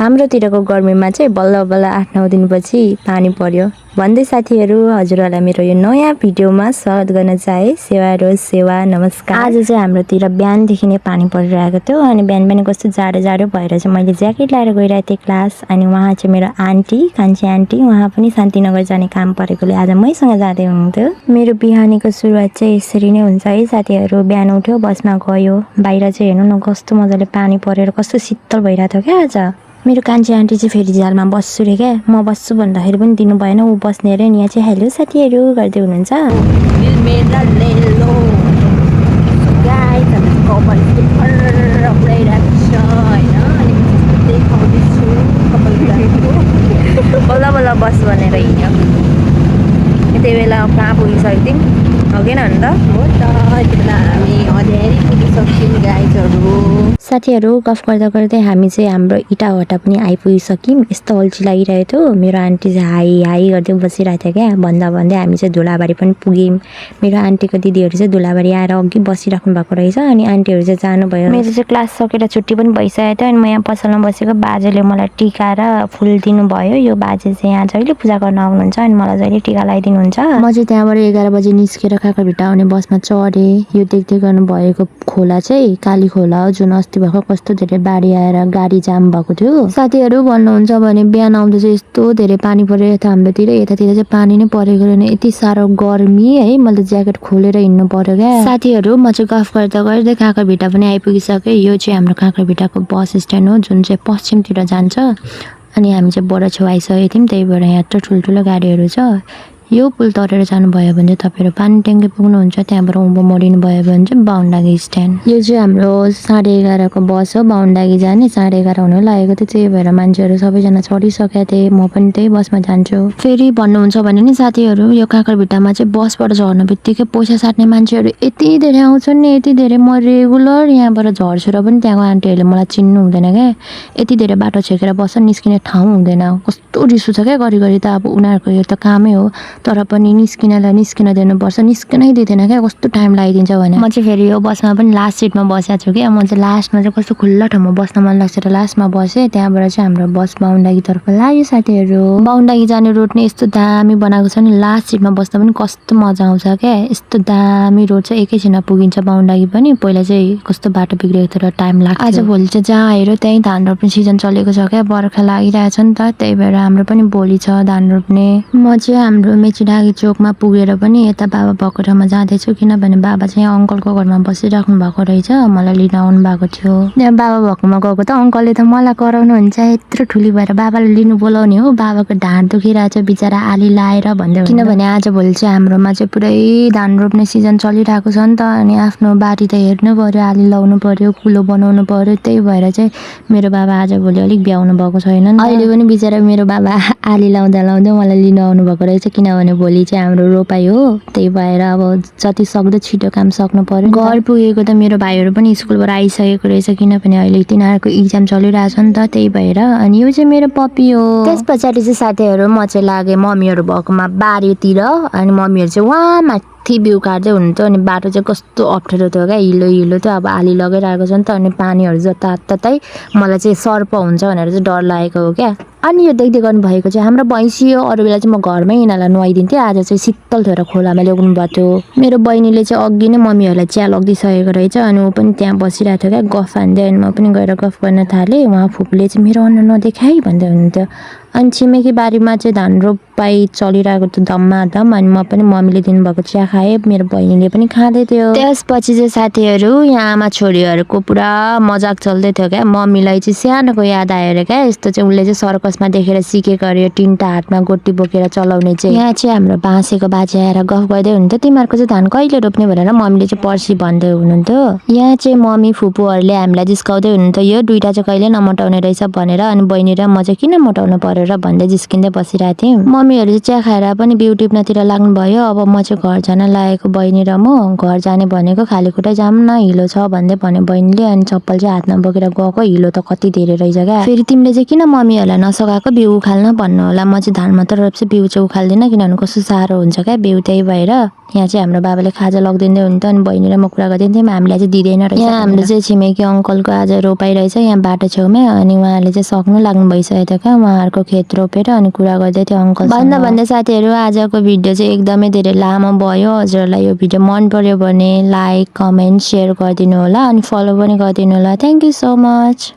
हाम्रोतिरको गर्मीमा चाहिँ बल्ल बल्ल 8-9 दिनपछि पानी पर्यो भन्दै साथीहरू हजुरहरूलाई मेरो यो नयाँ भिडियोमा स्वागत गर्न चाहे। सेवा रोज सेवा नमस्कार। आज चाहिँ हाम्रोतिर बिहानदेखि नै पानी परिरहेको थियो अनि बिहान कस्तो जाडो भएर चाहिँ मैले ज्याकेट लाएर गइरहेको थिएँ क्लास। अनि उहाँ चाहिँ मेरो आन्टी कान्छी आन्टी, उहाँ पनि शान्तिनगर जाने काम परेकोले आज मैसँग जाँदै हुनुहुन्थ्यो। मेरो बिहानीको सुरुवात चाहिँ यसरी नै हुन्छ है साथीहरू। बिहान उठ्यो, बसमा गयो, बाहिर चाहिँ हेर्नु न कस्तो मजाले पानी परेर कस्तो शीतल भइरहेको थियो क्या आज। मेरो कान्छी आन्टी चाहिँ फेरि जालमा बस्छु रे क्या, म बस्छु भन्दाखेरि पनि दिनु भएन, ऊ बस्ने अरे। यहाँ चाहिँ हेलो साथीहरू गर्दै हुनुहुन्छ। बल्ल बल्ल बस भनेर हिँड्यो, त्यति बेला कहाँ पुगिसकेको थियौँ अघि न अन्त हो त। यति बेला हामी अँध्यारै पुगिसक्यौँ गाइजहरू। साथीहरू गफ गर्दै हामी चाहिँ हाम्रो इटाभट्टा पनि आइपुगिसक्यौँ। यस्तो अल्छी लागिरहेको थियो। मेरो आन्टी चाहिँ हाई गर्दै बसिरहेको थियो क्या। भन्दै हामी चाहिँ धुलाबारी पनि पुग्यौँ। मेरो आन्टीको दिदीहरू चाहिँ धुलाबारी आएर अघि बसिराख्नु भएको रहेछ अनि आन्टीहरू चाहिँ जानुभयो। मेरो चाहिँ क्लास सकेर छुट्टी पनि भइसकेको थियो अनि म यहाँ पसलमा बसेको बाजेले मलाई टिका र फुल दिनुभयो। यो बाजे चाहिँ यहाँ जहिले पूजा गर्न आउनुहुन्छ अनि मलाई जहिले टिका लगाइदिनुहुन्छ। म चाहिँ त्यहाँबाट 11 बजे निस्केर काँक्राभिट्टा आउने बसमा चढेँ। यो देख्दै गर्नुभएको खोला चाहिँ काली खोला हो, जुन अस्ति भर्खर कस्तो धेरै बाढी आएर गाडी जाम भएको थियो। साथीहरू भन्नुहुन्छ भने बिहान आउँदा चाहिँ यस्तो धेरै पानी परेको थियो हाम्रोतिर। यतातिर चाहिँ पानी नै परेको रहेन, यति साह्रो गर्मी है। मैले ज्याकेट खोलेर हिँड्नु पर्यो क्या। साथीहरू म चाहिँ गफ गर्दै काँक्राभिट्टा पनि आइपुगिसकेँ। यो चाहिँ हाम्रो काँक्राभिट्टाको बस स्ट्यान्ड हो, जुन चाहिँ पश्चिमतिर जान्छ। अनि हामी चाहिँ बडा छेउ आइसकेको थियौँ, त्यही भएर यहाँ त ठुल्ठुलो गाडीहरू छ। यो पुल तरेर जानुभयो भने चाहिँ तपाईँहरू पानी ट्याङ्की पुग्नुहुन्छ। त्यहाँबाट उँभो मोडिनु भयो भने चाहिँ बाहुनडाँगी स्ट्यान्ड। यो चाहिँ हाम्रो 11:30 को बस हो, बाहुनडाँगी जाने। 11:30 हुनु लागेको थियो, त्यही भएर मान्छेहरू सबैजना चढिसकेका थिए। म पनि त्यही बसमा जान्छु। फेरि भन्नुहुन्छ भने नि साथीहरू, यो काँक्राभिट्टामा चाहिँ बसबाट झर्नु बित्तिकै पैसा साट्ने मान्छेहरू यति धेरै आउँछन् नि, यति धेरै। म रेगुलर यहाँबाट झर्छु र पनि त्यहाँको आन्टीहरूले मलाई चिन्नु हुँदैन क्या। यति धेरै बाटो छेकेर बस्छ, निस्किने ठाउँ हुँदैन। कस्तो रिस उठ्छ क्या घरिघरि त। अब उनीहरूको यो त कामै हो, तर पनि निस्किन दिनुपर्छ, निस्किनै दिँदैन क्या। कस्तो टाइम लगाइदिन्छ भने। म चाहिँ फेरि यो बसमा पनि लास्ट सिटमा बसेको छु क्या। म चाहिँ लास्टमा चाहिँ कस्तो खुल्ला ठाउँमा बस्न मन लाग्छ र लास्टमा बसेँ। त्यहाँबाट चाहिँ हाम्रो बस बाहुनडाँगीतर्फ लाग्यो साथीहरू। बाहुनडाँगी जाने रोड नै यस्तो दामी बनाएको छ नि, लास्ट सिटमा बस्दा पनि कस्तो मजा आउँछ क्या। यस्तो दामी रोड चाहिँ एकैछिनमा पुगिन्छ बाहुनडाँगी पनि। पहिला चाहिँ कस्तो बाटो बिग्रेको थियो र टाइम लाग्छ। आजभोलि चाहिँ जहाँ हेऱ्यो त्यहीँ धान रोप्ने सिजन चलेको छ क्या। बर्खा लागिरहेछ नि त, त्यही भएर हाम्रो पनि भोलि छ धान रोप्ने। म चाहिँ हाम्रो मेचीडाँगी चोकमा पुगेर पनि यता बाबा भएको ठाउँमा जाँदैछु, किनभने बाबा चाहिँ अङ्कलको घरमा बसिराख्नु भएको रहेछ। मलाई लिन आउनु भएको थियो। त्यहाँ बाबा भएकोमा गएको त अङ्कलले त मलाई कराउनुहुन्छ, यत्रो ठुली भएर बाबाले लिनु बोलाउने हो, बाबाको ढाड दुखिरहेछ बिचरा आली लाएर भन्दै। किनभने आजभोलि चाहिँ हाम्रोमा चाहिँ पुरै धान रोप्ने सिजन चलिरहेको छ नि त। अनि आफ्नो बारी त हेर्नु पर्यो, आली लाउनु पर्यो, कुलो बनाउनु पर्यो। त्यही भएर चाहिँ मेरो बाबा आजभोलि अलिक भ्याउनु भएको छैन। अहिले पनि बिचरा मेरो बाबा आली लाउँदा मलाई लिन आउनु भएको रहेछ, किनभने भोलि चाहिँ हाम्रो रोपाइ हो। त्यही भएर अब जति सक्दो छिटो काम सक्नु पर्यो। घर पुगेको त मेरो भाइहरू पनि स्कुलबाट आइसकेको रहेछ, किनभने अहिले तिनीहरूको इक्जाम चलिरहेछ नि त, त्यही भएर। अनि यो चाहिँ मेरो पपी हो। त्यस पछाडि चाहिँ साथीहरू म चाहिँ लागेँ मम्मीहरू भएकोमा बारीतिर। अनि मम्मीहरू चाहिँ वहाँ माथि बिउ काट्दै हुनुहुन्थ्यो। अनि बाटो चाहिँ कस्तो अप्ठ्यारो थियो क्या, हिलो थियो। अब आली लगाइरहेको छ नि त, अनि पानीहरू जताततै मलाई चाहिँ सर्प हुन्छ भनेर चाहिँ डर लागेको हो क्या। अनि यो देख्दै गर्नुभएको चाहिँ हाम्रो भैँसी हो। अरू बेला चाहिँ म घरमै यिनीहरूलाई नुहाइदिन्थेँ, आज चाहिँ शीतल थियो र खोलामा ल्याउनु भएको थियो। मेरो बहिनीले चाहिँ अघि नै मम्मीहरूलाई चिया लगिदिइसकेको रहेछ अनि ऊ पनि त्यहाँ बसिरहेको थियो क्या गफ हान्दै। अनि म पनि गएर गफ गर्न थालेँ। उहाँ फुपूले चाहिँ मेरो अनुहार नदेखाइ भन्दै हुनुहुन्थ्यो। अनि छिमेकी बारीमा चाहिँ धान रोपाइ चलिरहेको थियो धम्माधम। अनि म पनि मम्मीले दिनुभएको चिया खाएँ, मेरो बहिनीले पनि खाँदै थियो। त्यसपछि चाहिँ साथीहरू यहाँ आमा छोरीहरूको पुरा मजाक चल्दै थियो क्या। मम्मीलाई चाहिँ सानोको याद आएर क्या। यस्तो चाहिँ उसले चाहिँ सर्कसमा देखेर सिकेको अरे, तिनवटा हातमा गोटी बोकेर चलाउने चाहिँ। यहाँ चाहिँ हाम्रो बाँसेको बाजे आएर गफ गर्दै हुनुहुन्थ्यो, तिमीहरूको चाहिँ धान कहिले रोप्ने भनेर। मम्मीले चाहिँ पर्सि भन्दै हुनुहुन्थ्यो। यहाँ चाहिँ मम्मी फुपूहरूले हामीलाई जिस्काउँदै हुनुहुन्थ्यो, यो दुइटा चाहिँ कहिले नमटाउने रहेछ भनेर। अनि बहिनी र म चाहिँ किन मटाउनु पर्यो गरेर भन्दै जिस्किँदै बसिरहेको थिएँ। मम्मीहरू चाहिँ चिया खाएर पनि बिउ टिप्नतिर लाग्नु भयो। अब म चाहिँ घर जान लागेको बहिनी र म। घर जाने भनेको खाली खुट्टै जाऊँ न, हिलो छ भन्दै भन्यो बहिनीले। अनि चप्पल चाहिँ हातमा बोकेर गएको। हिलो त कति धेरै रहेछ क्या। फेरि तिमीले चाहिँ किन मम्मीहरूलाई नसकाएको बिउ उखाल्न भन्नु होला। म चाहिँ धानमा तर बिउ चाहिँ उखाल्दिनँ, किनभने कस्तो साह्रो हुन्छ क्या बिउ। त्यही भएर यहाँ चाहिँ हाम्रो बाबाले खाजा लगिदिँदै हुन्थ्यो। अनि बहिनी र म कुरा गर्दैनथ्यौँ, हामीलाई चाहिँ दिँदैन रहेछ। यहाँ हाम्रो चाहिँ छिमेकी अङ्कलको आज रोपाइ रहेछ यहाँ बाटो छेउमै। अनि उहाँले चाहिँ सक्नु लाग्नु भइसकेको थियो क्या उहाँहरूको खेत रोपेर। अनि कुरा गर्दै थियो अङ्कल भन्दा साथीहरू आजको भिडियो चाहिँ एकदमै धेरै लामो भयो। हजुरहरूलाई यो भिडियो मन पर्यो भने लाइक कमेन्ट सेयर गरिदिनु होला। अनि फलो पनि गरिदिनु होला। Thank you so much.